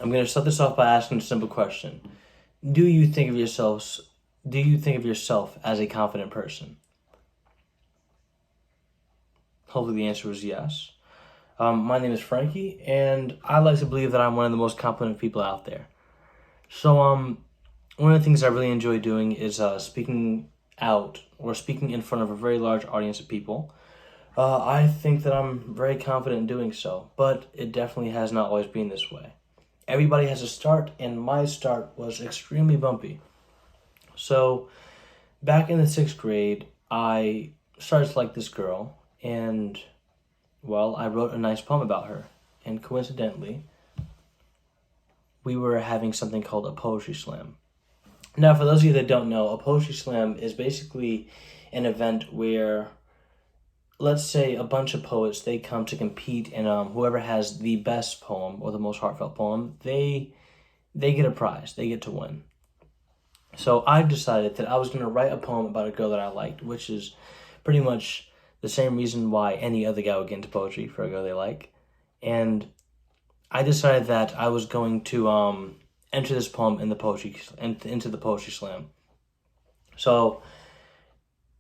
I'm going to start this off by asking a simple question. Do you think of yourselves do you think of yourself as a confident person? Hopefully the answer is yes. My name is Frankie, and I like to believe that I'm one of the most confident people out there. So, one of the things I really enjoy doing is speaking out or speaking in front of a very large audience of people. I think that I'm very confident in doing so, but it definitely has not always been this way. Everybody has a start, and my start was extremely bumpy. So, back in the sixth grade, I started to like this girl, and well, I wrote a nice poem about her. And coincidentally, we were having something called a poetry slam. Now, for those of you that don't know, a poetry slam is basically an event where, let's say, a bunch of poets they come to compete, and whoever has the best poem or the most heartfelt poem, they get a prize. They get to win. So I decided that I was going to write a poem about a girl that I liked, which is pretty much the same reason why any other guy would get into poetry, for a girl they like. And I decided that I was going to enter this poem in the poetry into the poetry slam. So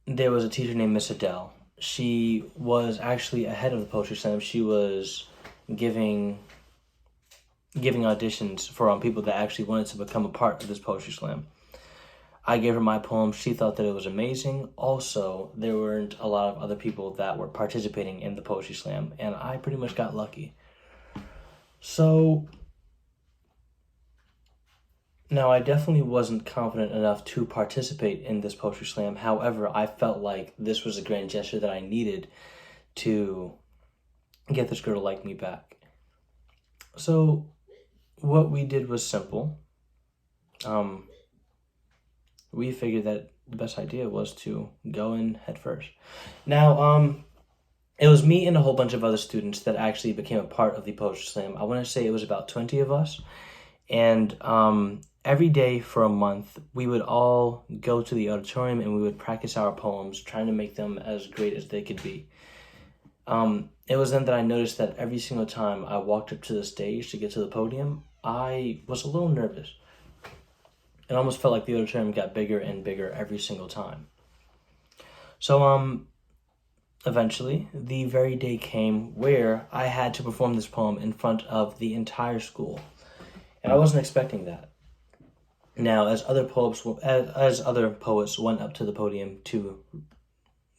there was a teacher named Miss Adele. She was actually ahead of the poetry slam. She was giving auditions for people that actually wanted to become a part of this poetry slam. I gave her my poem. She thought that it was amazing. Also, there weren't a lot of other people that were participating in the poetry slam, and I pretty much got lucky. So, now I definitely wasn't confident enough to participate in this poetry slam. However, I felt like this was a grand gesture that I needed to get this girl to like me back. So, what we did was simple. We figured that the best idea was to go in head first. Now, it was me and a whole bunch of other students that actually became a part of the poetry slam. I want to say it was about 20 of us. And every day for a month, we would all go to the auditorium and we would practice our poems, trying to make them as great as they could be. It was then that I noticed that every single time I walked up to the stage to get to the podium, I was a little nervous. It almost felt like the auditorium got bigger and bigger every single time. So, eventually, the very day came where I had to perform this poem in front of the entire school. And I wasn't expecting that. Now, as other poets went up to the podium to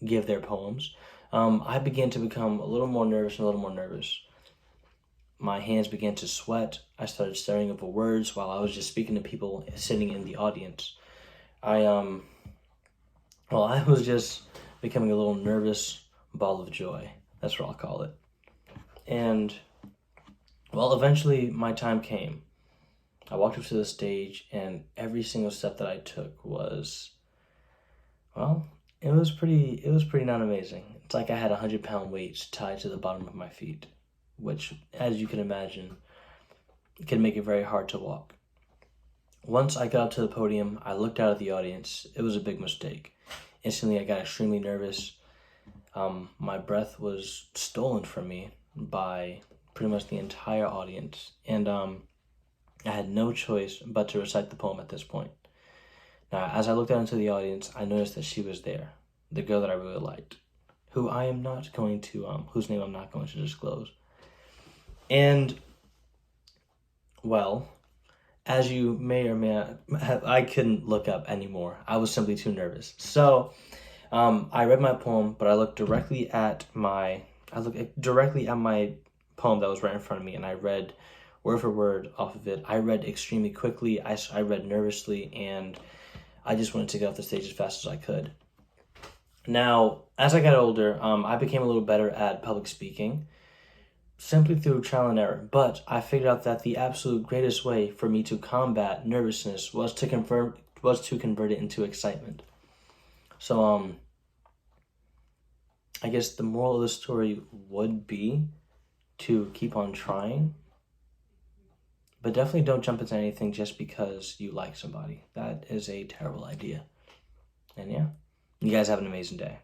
give their poems, I began to become a little more nervous and a little more nervous. My hands began to sweat. I started staring over words while I was just speaking to people sitting in the audience. I was just becoming a little nervous ball of joy. That's what I'll call it. And, well, eventually my time came. I walked up to the stage, and every single step that I took was, well, it was pretty not amazing. It's like I had 100-pound weights tied to the bottom of my feet, which, as you can imagine, can make it very hard to walk. Once I got up to the podium, I looked out at the audience. It was a big mistake. Instantly, I got extremely nervous. My breath was stolen from me by pretty much the entire audience, and I had no choice but to recite the poem at this point. Now, as I looked out into the audience, I noticed that she was there, the girl that I really liked, whose name I'm not going to disclose. And, well, as you may or may not have, I couldn't look up anymore. I was simply too nervous. So, I read my poem, but I looked directly at my poem that was right in front of me, and I read word for word off of it. I read extremely quickly. I read nervously, and I just wanted to get off the stage as fast as I could. Now, as I got older, I became a little better at public speaking, simply through trial and error. But I figured out that the absolute greatest way for me to combat nervousness was to convert it into excitement. So, I guess the moral of the story would be to keep on trying, but definitely don't jump into anything just because you like somebody. That is a terrible idea. And yeah, you guys have an amazing day.